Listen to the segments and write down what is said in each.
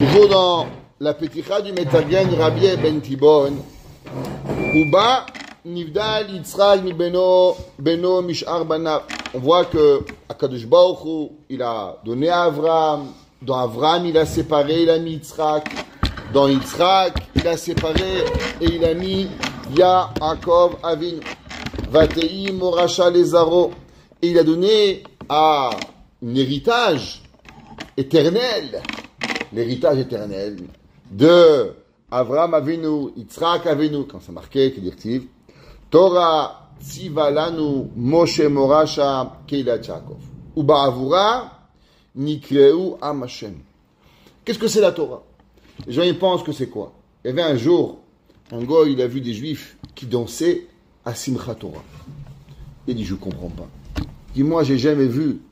Toujours dans la Peticha du Metargen Rabbi Ben Tibon, Uba Nivdal Yitzhak mi Beno Mishar Banav. On voit que Akadosh Baruch Hu, il a donné à Avraham. Dans Avraham, il a séparé, il a mis Yitzhak. Dans Yitzhak, il a séparé et il a mis Yaakov Avinu. Vatei Morasha Lezaro. Et il a donné à un héritage éternel, l'héritage éternel de Avraham Avinu, Yitzhak Avinu, quand c'est marqué, qui dit Torah Tzivalanu Moshe Morasha Keilat Yaakov. Uba Avura Nikreu Am Hashem. Qu'est-ce que c'est la Torah? Les gens ils pensent que c'est quoi? Il y avait un jour, un gars, il a vu des juifs qui dansaient à Simchat Torah. Il dit, je ne comprends pas. Il dit, moi, j'ai jamais vu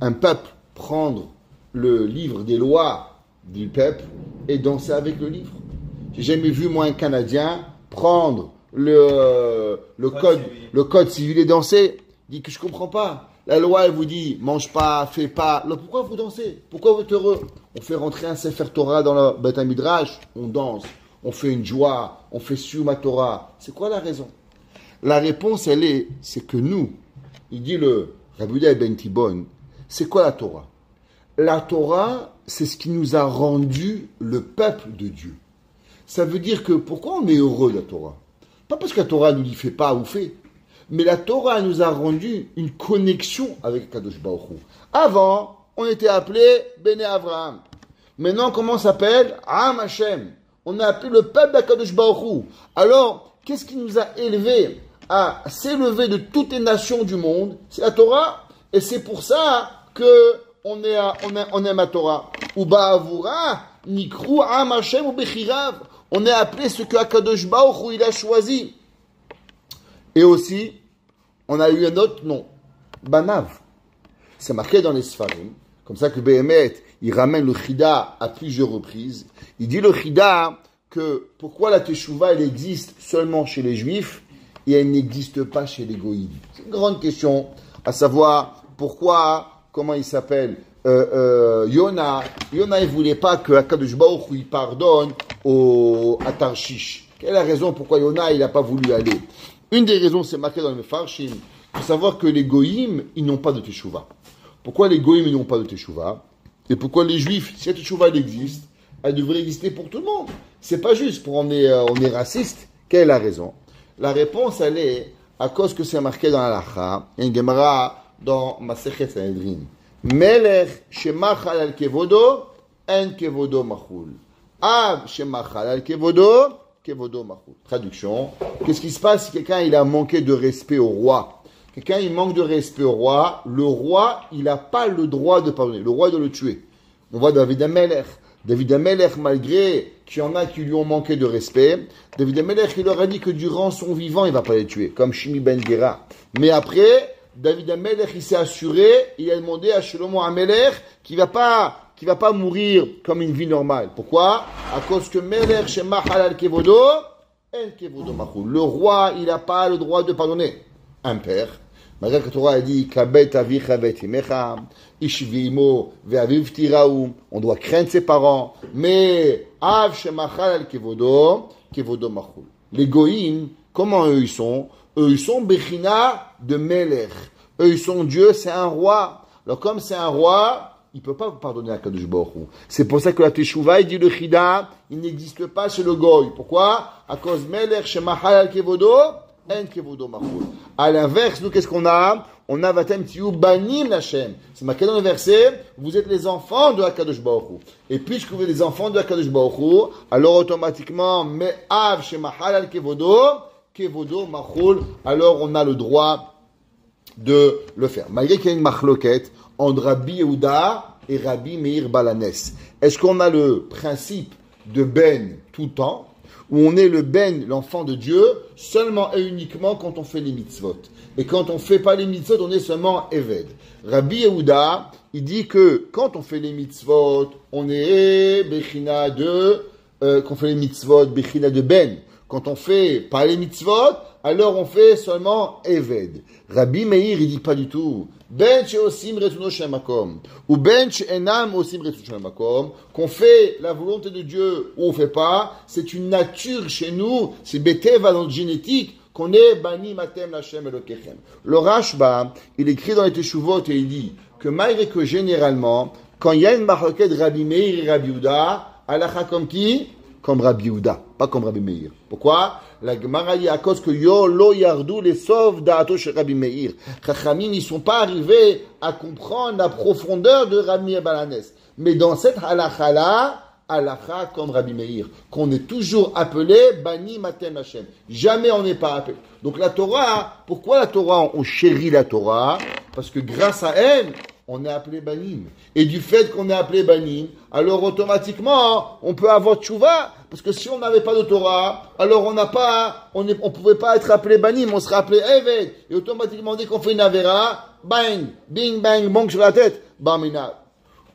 un peuple prendre le livre des lois du peuple et danser avec le livre. J'ai jamais vu, moi, un Canadien prendre le code civil et danser. Il dit que je ne comprends pas. La loi, elle vous dit, mange pas, fais pas. Alors pourquoi vous dansez? Pourquoi vous êtes heureux? On fait rentrer un Sefer Torah dans le Beth Midrash, on danse, on fait une joie, on fait Siyum Torah. C'est quoi la raison? La réponse, c'est que nous, il dit le Rabbi Ben Tibon, c'est quoi la Torah? La Torah, c'est ce qui nous a rendu le peuple de Dieu. Ça veut dire que pourquoi on est heureux de la Torah? Pas parce que la Torah nous dit fais pas ou fais. Mais la Torah nous a rendu une connexion avec Kadosh Baruch Hu. Avant, on était appelé Béné Avraham. Maintenant, comment on s'appelle? Am Hashem. On a appelé le peuple d'Akadosh Baruch Hu. Alors, qu'est-ce qui nous a élevés à s'élever de toutes les nations du monde? C'est la Torah. Et c'est pour ça que on aime la Torah. Uba Avura, Nikru Am Hashem ou Bechirav. On est appelé ce que Akadosh Baruch Hu il a choisi. Et aussi, on a eu un autre nom, Banav. C'est marqué dans les Sfarim, comme ça que Behemet, il ramène le Chida à plusieurs reprises. Il dit le Chida que pourquoi la Teshuvah, elle existe seulement chez les Juifs et elle n'existe pas chez les Goïms. C'est une grande question, à savoir pourquoi, comment il s'appelle, Yona, il voulait pas que Akadosh Baruch Hu, il pardonne à Tarshish. Quelle est la raison pourquoi Yona, il n'a pas voulu aller? Une des raisons, c'est marqué dans le Mefarshim, il faut savoir que les Goïms, ils n'ont pas de Teshuvah. Pourquoi les Goïms, ils n'ont pas de Teshuvah? Et pourquoi les Juifs, si la Teshuvah elle existe, elle devrait exister pour tout le monde. C'est pas juste pour on est raciste. Quelle est la raison? La réponse, elle est à cause que c'est marqué dans l'Alacha, il y a une Gemara dans Masechet Sanhedrin. Melech shemachal al kevodo, en kevodo machul. Av shemachal al kevodo, kevodo machul. Traduction. Qu'est-ce qui se passe si quelqu'un il a manqué de respect au roi? Quelqu'un il manque de respect au roi, le roi il n'a pas le droit de pardonner, le roi doit le tuer. On voit David Amelech. David Amelech, malgré qu'il y en a qui lui ont manqué de respect, David Amelech il leur a dit que durant son vivant il ne va pas les tuer, comme Shimi Ben Gera. Mais après, David Amelech il s'est assuré, il a demandé à Shlomo Amelech qu'il va pas mourir comme une vie normale. Pourquoi? À cause que Melech Shema Halal Kevodo, En Kevodo Machul. Le roi, il n'a pas le droit de pardonner. Un père. Malgré que la Torah a dit Kabet Avicha Vet Imecha, Ishvimo Ve'aviv Tiraou. On doit craindre ses parents. Mais Av Shema Halal Kevodo, Kevodo Machul. Les Goïm, comment eux ils sont? Eux ils sont Bechina de Melech. Eux ils sont Dieu, c'est un roi. Alors comme c'est un roi, il ne peut pas pardonner à Kadosh Baruch Hu. C'est pour ça que la Teshuvah, il dit le Chida, il n'existe pas chez le Goy. Pourquoi? À cause Melech Shema Halal Kevodo, En Kevodo Machul. À l'inverse, nous, qu'est-ce qu'on a? On a Vatem Tiyu Banim Lachem. C'est marqué dans le verset, vous êtes les enfants de Kadosh Baruch Hu. Et puisque vous êtes les enfants de Kadosh Baruch Hu, alors automatiquement, Me'av Shema Halal Kevodo, Kevodo Machul, alors on a le droit de le faire. Malgré qu'il y a une machloquette entre Rabbi Yehuda et Rabbi Meir Balanes. Est-ce qu'on a le principe de Ben tout le temps, ou on est le Ben, l'enfant de Dieu, seulement et uniquement quand on fait les mitzvot? Et quand on ne fait pas les mitzvot, on est seulement Eved. Rabbi Yehuda, il dit que quand on fait les mitzvot, on est Bechina de, qu'on fait les mitzvot, Bechina de Ben. quand on fait pas les mitzvot, alors on fait seulement Eved. Rabbi Meir, il dit pas du tout. Ben she'osim retuno shemakom. Ou ben she'enam osim retuno shemakom. Qu'on fait la volonté de Dieu ou on fait pas, c'est une nature chez nous, c'est beteva dans notre génétique, qu'on est bani matem lachem elokechem. Le Rashba, il écrit dans les Teshuvot et il dit que malgré que généralement, quand il y a une marloquette de Rabbi Meir et Rabbi Yehuda, halakha comme qui? Comme Rabbi Yehuda, pas comme Rabbi Meir. Pourquoi? La Gemara dit à cause que yo lo yardou les sauve d'Ato chez Rabbi Meir. Chachamim, ils sont pas arrivés à comprendre la profondeur de Rabbi Meir Balanes. Mais dans cette halakha-là, halakha comme Rabbi Meir, qu'on est toujours appelé Bani Matem Hashem. Jamais on n'est pas appelé. Donc la Torah, pourquoi la Torah, on chérit la Torah? Parce que grâce à elle, on est appelé Banim. Et du fait qu'on est appelé Banim, alors automatiquement, on peut avoir Tchouva. Parce que si on n'avait pas de Torah, alors on pouvait pas être appelé Banim, on serait appelé Eved. Et automatiquement, dès qu'on fait une Avera, bang, bing, bang, bang sur la tête, Bamina.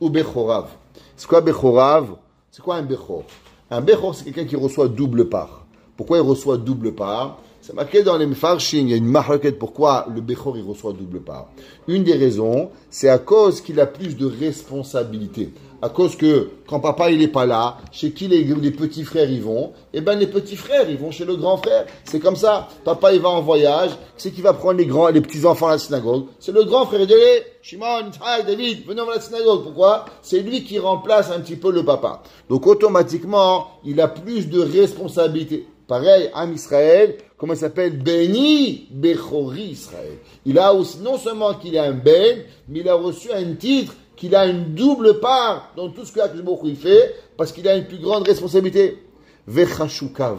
Ou Bechorav. C'est quoi Bechorav? C'est quoi un Bechor? Un Bechor, c'est quelqu'un qui reçoit double part. Pourquoi il reçoit double part? C'est marqué dans les Mefarshim, il y a une marloquette pourquoi le Bechor il reçoit double part. Une des raisons, c'est à cause qu'il a plus de responsabilités. À cause que, quand papa il est pas là, chez qui les petits frères ils vont, eh ben les petits frères ils vont chez le grand frère. C'est comme ça. Papa il va en voyage, c'est qui va prendre les petits enfants à la synagogue? C'est le grand frère. Il dit, Shimon, Yitzhak, David, venons à la synagogue. Pourquoi? C'est lui qui remplace un petit peu le papa. Donc automatiquement, il a plus de responsabilités. Pareil, Am Israël, comment il s'appelle? Beni Bechori Israël. Il a aussi, non seulement qu'il a un Ben, mais il a reçu un titre qu'il a une double part dans tout ce que Akadosh Baruch Hu fait, parce qu'il a une plus grande responsabilité. Vechashukav.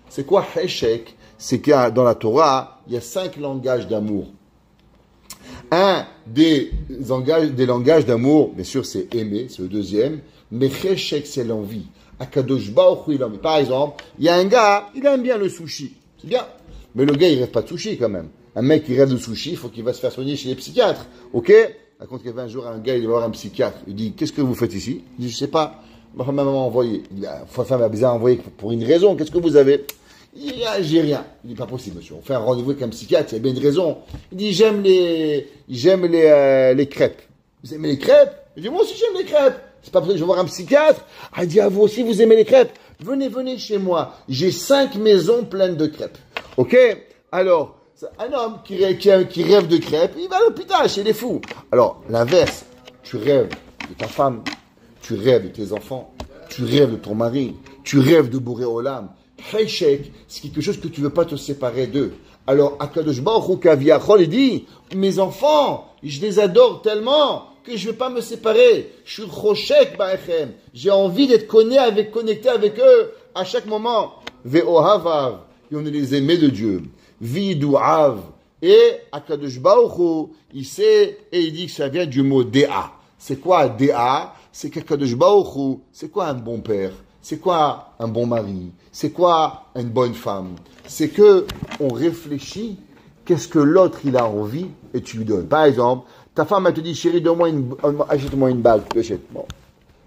C'est quoi Heshek? C'est que dans la Torah, il y a 5 langages d'amour. Un des langages d'amour, bien sûr, c'est aimer, c'est le deuxième, mais Heshek, c'est l'envie. Akadosh Baruch Hu, il aime. Par exemple, il y a un gars, il aime bien le sushi. C'est bien. Mais le gars, il rêve pas de sushi quand même. Un mec qui rêve de sushi, il faut qu'il va se faire soigner chez les psychiatres. Ok? Raconte qu'il y avait un jour un gars, il va voir un psychiatre. Il dit, qu'est-ce que vous faites ici? Il dit, je sais pas. Ma femme m'a envoyé. Il dit, la femme m'a bien envoyé pour une raison. Qu'est-ce que vous avez? Il dit, ah, j'ai rien. Il dit, pas possible, monsieur. On fait un rendez-vous avec un psychiatre, il y a bien une raison. Il dit, j'aime les crêpes. Vous aimez les crêpes? Il dit, moi aussi j'aime les crêpes. C'est pas possible, je vais voir un psychiatre. Ah, il dit, ah, vous aussi vous aimez les crêpes? Venez chez moi. J'ai 5 maisons pleines de crêpes. Ok? Alors, un homme qui rêve de crêpes, il va à l'hôpital chez les fous. Alors, l'inverse, tu rêves de ta femme, tu rêves de tes enfants, tu rêves de ton mari, tu rêves de Boré Olam. Heshek, c'est quelque chose que tu ne veux pas te séparer d'eux. Alors, Akadosh Baruch Hu Kaviachol, il dit, mes enfants, je les adore tellement que je ne vais pas me séparer. Je suis Choshek Ba'echem. J'ai envie d'être connecté avec eux à chaque moment. Ve'ohavav. Et on est les aimés de Dieu. Vidu'av. Et Akadosh Baruch Hu, il sait, et il dit que ça vient du mot Déa. C'est quoi Déa? C'est qu'Akadosh Baruch Hu, c'est quoi un bon père? C'est quoi un bon mari? C'est quoi une bonne femme? C'est que on réfléchit, qu'est-ce que l'autre il a envie, et tu lui donnes. Par exemple, ta femme elle te dit, chérie, achète-moi une bague, tu achètes. Bon.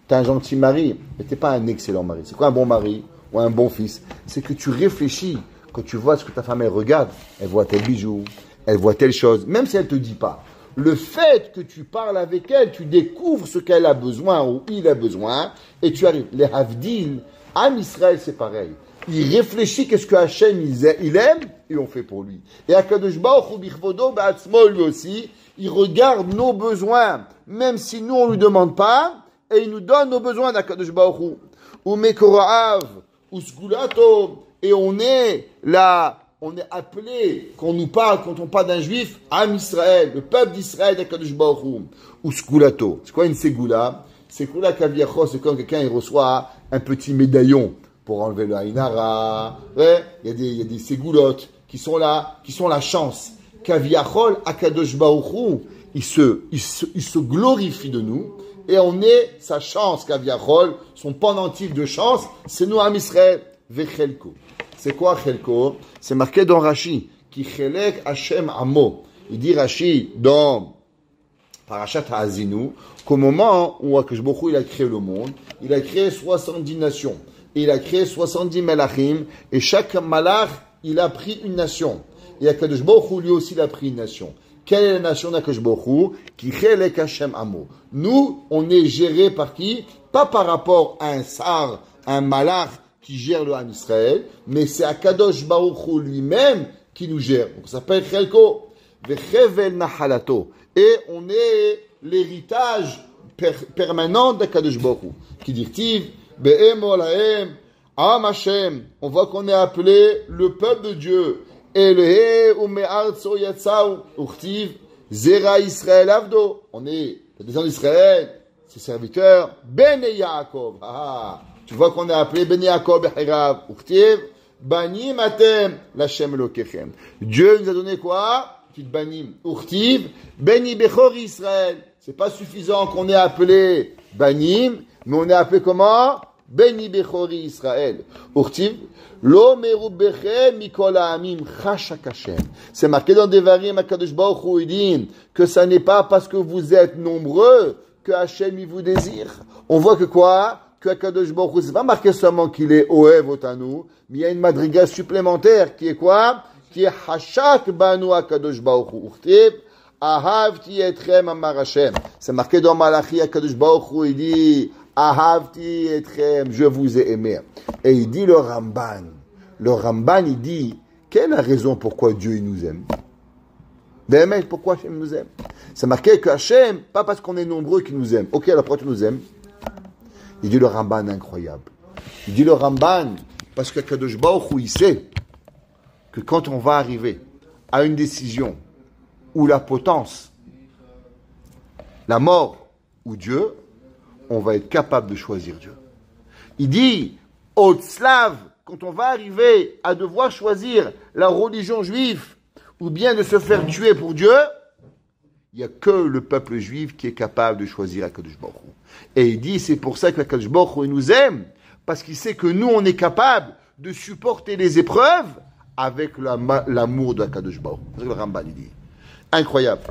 T'es un gentil mari, mais t'es pas un excellent mari. C'est quoi un bon mari ou un bon fils? C'est que tu réfléchis. Quand tu vois ce que ta femme, elle regarde, elle voit tel bijou, elle voit telle chose, même si elle ne te dit pas. Le fait que tu parles avec elle, tu découvres ce qu'elle a besoin ou il a besoin, et tu arrives. Les Havdil, Am Israël, c'est pareil. Il réfléchit qu'est-ce que Hachem, il aime, et on fait pour lui. Et Akadosh Baruch Hu Bichvodo Ba'atzmo, lui aussi, il regarde nos besoins, même si nous, on ne lui demande pas, et il nous donne nos besoins d'Akadosh Baruch Hu. Ou Mekora'av, ou Sgulato, et on est là, on est appelé, quand on nous parle, quand on parle d'un juif, Am Israël, le peuple d'Israël d'Akadosh Baruch Hu, ou Skulato. C'est quoi une Ségoula? Ségoula Kaviachos, c'est quand quelqu'un il reçoit un petit médaillon pour enlever le Haïnara. Ouais, il y a des Ségoulottes qui sont là, qui sont la chance. Kaviachol, Akadosh Baruch Hu, il se glorifie de nous, et on est sa chance, Kaviachol, son pendentif de chance, c'est nous Am Israël, Vechelko. C'est quoi Chelko? C'est marqué dans Rashi, qui Chelek Hashem Amo. Il dit Rashi dans Parashat Ha'azinu qu'au moment où Akadosh Baruch Hu il a créé le monde, il a créé 70 nations. et il a créé 70 Melachim, et chaque Malach, il a pris une nation. Et Akadosh Baruch Hu, lui aussi, il a pris une nation. Quelle est la nation d'Akadosh Baruch Hu? Qui chelek Hashem Amo. Nous, on est géré par qui? Pas par rapport à un Sar, un Malach qui gère le Ham Israël, mais c'est Akadosh Baruch Hu lui-même qui nous gère. Donc ça s'appelle Chelko. Vechevel Nahalato. Et on est l'héritage permanent d'Akadosh Baruch Hu. Qui dit Be'em Olahem, Am Hashem. On voit qu'on est appelé le peuple de Dieu. Elohe ume'artso yatzau. Urtiv Zera Israël Avdo. On est les descendants d'Israël, ses serviteurs. Bene Yaakov. Tu vois qu'on est appelé Bene Yaakov Behirav. Urtiv Banim Atem L'Hashem Elokechem. Dieu nous a donné quoi? Petite Banim. Urtiv Beni Bechor Israël. C'est pas suffisant qu'on est appelé Banim, mais on est appelé comment? Beni Bechori Israël. Urtiv, Lo merubechem mikol ha'amim chashak Hashem. C'est marqué dans Devarim, Akadosh Baruch Hu dit que ça n'est pas parce que vous êtes nombreux que Hashem il vous désire. On voit que quoi? Que Akadosh Baruch Hu, c'est pas marqué seulement qu'il est Ohev Otanu, mais il y a une madriga supplémentaire qui est quoi? Qui est Hashak Banu Akadosh Baruch Hu. Urtiv, Ahavti etrem amar Hashem. C'est marqué dans Malachi, Akadosh Baruch Hu, il dit Ahavti etrem, je vous ai aimé. Et il dit le Ramban. Le Ramban, il dit, quelle est la raison pourquoi Dieu il nous aime? Mais pourquoi Hashem nous aime? C'est marqué que Hashem, pas parce qu'on est nombreux qu'il nous aime. Ok, alors pourquoi tu nous aimes? Il dit le Ramban incroyable. Il dit le Ramban, parce que Kadosh Baruch Hu, il sait que quand on va arriver à une décision où la potence, la mort ou Dieu, on va être capable de choisir Dieu. Il dit, au Tslav, quand on va arriver à devoir choisir la religion juive ou bien de se faire tuer pour Dieu, il n'y a que le peuple juif qui est capable de choisir Akadosh Baruch Hu. Et il dit, c'est pour ça que Akadosh Baruch Hu nous aime, parce qu'il sait que nous, on est capable de supporter les épreuves avec l'amour de Akadosh Baruch Hu. C'est ce que le Ramban dit. Incroyable.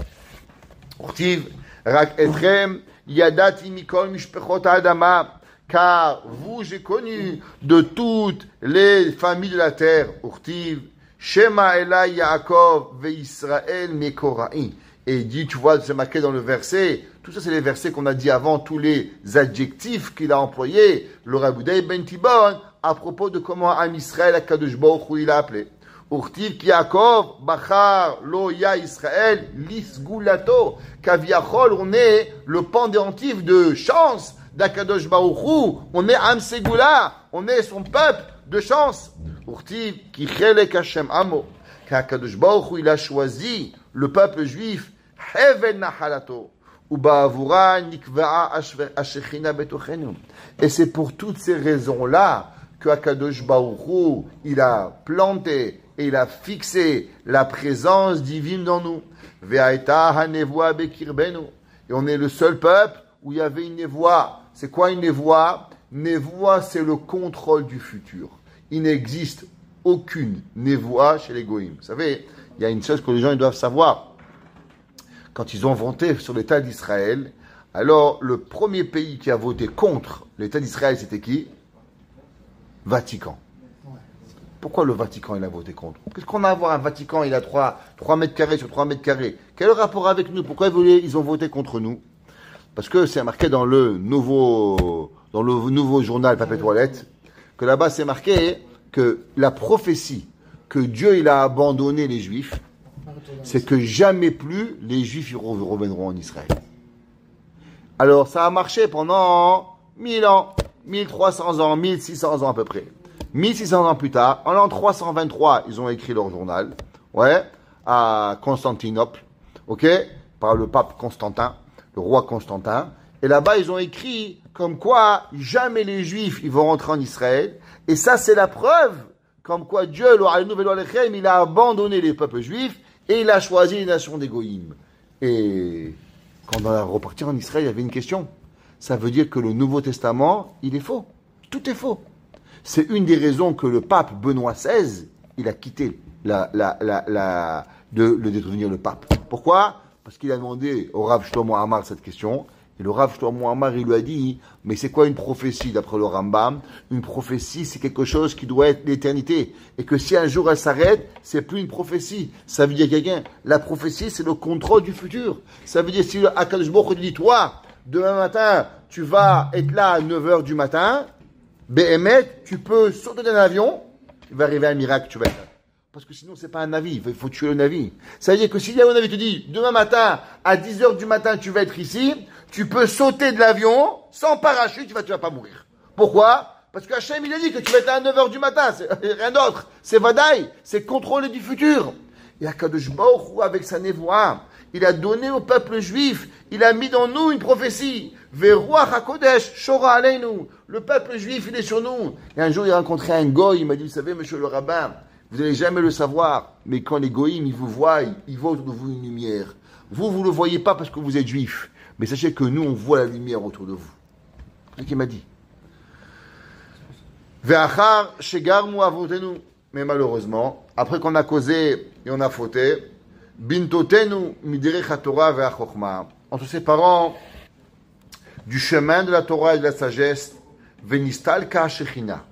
Urtiv, rak etrem, yadati mikol mishpechot adama. Car vous, j'ai connu de toutes les familles de la terre. Urtiv, Shema Elai Yaakov ve Israël Mekora'i. Et il dit, tu vois, c'est marqué dans le verset, tout ça c'est les versets qu'on a dit avant, tous les adjectifs qu'il a employés, le Raboudei Ben Tibon, à propos de comment Am Israël, Akadosh Baruch Hu, il a appelé. Urtiv ki Yaakov, Bachar, Lo Ya Israël, Lisgulato. Kaviachol, on est le pendéantif de chance d'Akadosh Baruch Hu, on est Am Segula, on est son peuple de chance. Urtiv ki Chelek Hashem Amo, qu'Akadosh Baruch Hu, il a choisi le peuple juif, Hevel Nahalato, Uba'avura Nikva'a Ashechina Betochenu. Et c'est pour toutes ces raisons-là que Akadosh Baruch Hu, il a planté et il a fixé la présence divine dans nous. Ve'aita hanevoa bekirbenu. Et on est le seul peuple où il y avait une névoie. C'est quoi une névoie? Névoie, c'est le contrôle du futur. Il n'existe aucune névoie chez les goïms. Vous savez, il y a une chose que les gens ils doivent savoir. Quand ils ont voté sur l'État d'Israël, alors le premier pays qui a voté contre l'État d'Israël, c'était qui? Vatican. Pourquoi le Vatican il a voté contre? Qu'est-ce qu'on a à voir? Un Vatican, il a 3 mètres carrés sur 3 mètres carrés. Quel est le rapport avec nous? Pourquoi ils ont voté contre nous? Parce que c'est marqué dans le nouveau journal Papier Toilette, que là-bas c'est marqué que la prophétie que Dieu il a abandonné les Juifs, c'est que jamais plus les Juifs reviendront en Israël. Alors ça a marché pendant 1000 ans, 1300 ans, 1600 ans à peu près. 1600 ans plus tard, en l'an 323, ils ont écrit leur journal, à Constantinople, par le pape Constantin, le roi Constantin. Et là-bas, ils ont écrit comme quoi jamais les Juifs ils vont rentrer en Israël. Et ça, c'est la preuve comme quoi Dieu, il a abandonné les peuples juifs et il a choisi les nations des Goïm. Et quand on va repartir en Israël, il y avait une question. Ça veut dire que le Nouveau Testament, il est faux. Tout est faux. C'est une des raisons que le pape Benoît XVI, il a quitté de le devenir le pape. Pourquoi? Parce qu'il a demandé au Rav Shlomo Amar cette question. Et le Rav Shlomo Amar, il lui a dit, mais c'est quoi une prophétie d'après le Rambam? Une prophétie, c'est quelque chose qui doit être l'éternité. Et que si un jour elle s'arrête, c'est plus une prophétie. Ça veut dire quelqu'un. La prophétie, c'est le contrôle du futur. Ça veut dire si le Akadosh Baruch Hu dit, toi, demain matin, tu vas être là à 9h du matin, Béhémet, tu peux sauter d'un avion, il va arriver un miracle, tu vas être là. Parce que sinon, c'est pas un navire, il faut tuer le navire. Ça veut dire que si un navire te dit, demain matin, à 10h du matin, tu vas être ici, tu peux sauter de l'avion, sans parachute, tu vas pas mourir. Pourquoi? Parce que Hachem, il a dit que tu vas être là à 9h du matin, c'est rien d'autre. C'est Vadaï, c'est contrôle du futur. Et Akadosh Baruch Hu, avec sa névoie, il a donné au peuple juif, il a mis dans nous une prophétie. Veruach HaKodesh, Shora Aleinu. Le peuple juif, il est sur nous. Et un jour, il a rencontré un goy, il m'a dit, vous savez, monsieur le rabbin, vous n'allez jamais le savoir, mais quand les goïms, ils vous voient, ils voient autour de vous une lumière. Vous ne le voyez pas parce que vous êtes juif. Mais sachez que nous, on voit la lumière autour de vous. C'est ce qu'il m'a dit. Ve'achar shegarmu avotenu. Mais malheureusement, après qu'on a causé et on a fauté, bintotenu miderech haTorah ve'achokma. En se séparant du chemin de la Torah et de la sagesse, venistal ka'ashechina.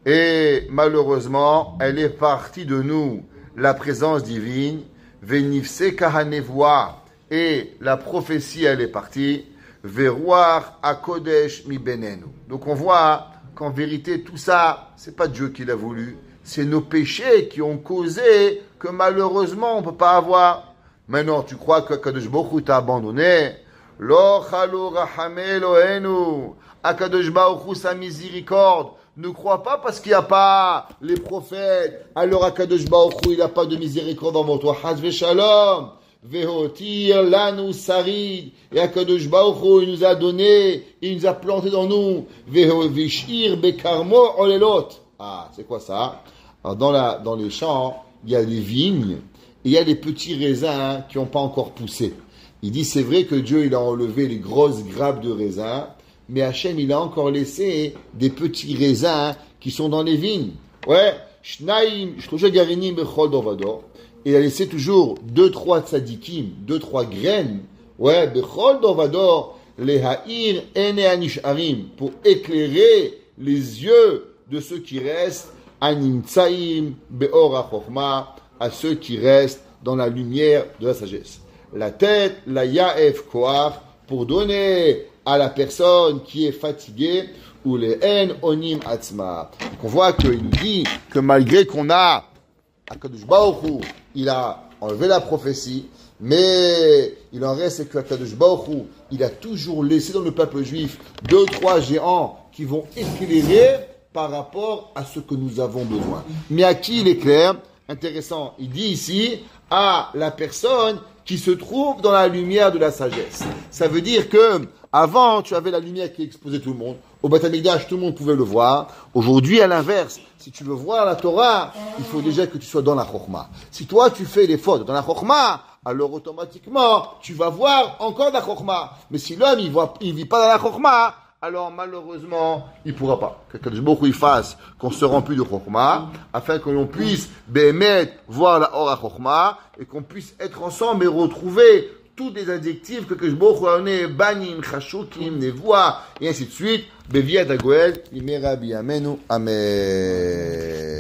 Et malheureusement, elle est partie de nous, la présence divine, venifse kahanevoa, et la prophétie, elle est partie, veruach akodesh mi benenu. Donc on voit qu'en vérité, tout ça, c'est pas Dieu qui l'a voulu, c'est nos péchés qui ont causé que malheureusement, on peut pas avoir. Maintenant, tu crois que Akadosh Baruch Hu t'a abandonné? Lo chalo rachame Elohenu. Akadosh Baruch Hu, sa miséricorde. Ne crois pas parce qu'il n'y a pas les prophètes. Alors Akadosh Baruch Hu, il n'a pas de miséricorde envers toi. Haz v'shalom. Vehotir lanu sarid. Et Akadosh Baruch Hu, il nous a donné, il nous a planté dans nous. Veshir bekarmo olelot. Ah, c'est quoi ça? Alors dans les champs, il y a des vignes et il y a des petits raisins qui n'ont pas encore poussé. Il dit, c'est vrai que Dieu, il a enlevé les grosses grappes de raisins, mais Hachem, il a encore laissé des petits raisins qui sont dans les vignes. Ouais, Shnaim, Shlosha Garinim Bechol Dovador. Il a laissé toujours 2-3 tzadikim, 2-3 graines. Ouais, Bechol Dovador, les Ha'ir Ene Anisharim, pour éclairer les yeux de ceux qui restent, Animtsaim Beor HaChochma, à ceux qui restent dans la lumière de la sagesse. La tête, la Yaef Koach, pour donner à la personne qui est fatiguée, ou les en onim atzma. Donc on voit qu'il nous dit que malgré qu'on a Akadosh Baruch Hu, il a enlevé la prophétie, mais il en reste que Akadosh Baruch Hu, il a toujours laissé dans le peuple juif 2-3 géants qui vont éclairer par rapport à ce que nous avons besoin. Mais à qui il éclaire? Intéressant, il dit ici à la personne qui se trouve dans la lumière de la sagesse. Ça veut dire que avant, tu avais la lumière qui exposait tout le monde. Au Beth Amikdash, tout le monde pouvait le voir. Aujourd'hui, à l'inverse, si tu veux voir la Torah, il faut déjà que tu sois dans la Chokhmah. Si toi, tu fais les fautes dans la Chokhmah, alors automatiquement, tu vas voir encore la Chokhmah. Mais si l'homme, il vit pas dans la Chokhmah, alors malheureusement, il ne pourra pas. Que Kadosh Baruch Hu il fasse qu'on se remplit de Chokhmah, afin que l'on puisse voir la Ora Chokhmah, et qu'on puisse être ensemble et retrouver tous les adjectifs que Kadosh Baruch Hu a donné, Banim, Chashukim, Nevoa, et ainsi de suite. Beviat Agoel, Imera Biyamenu, Amen.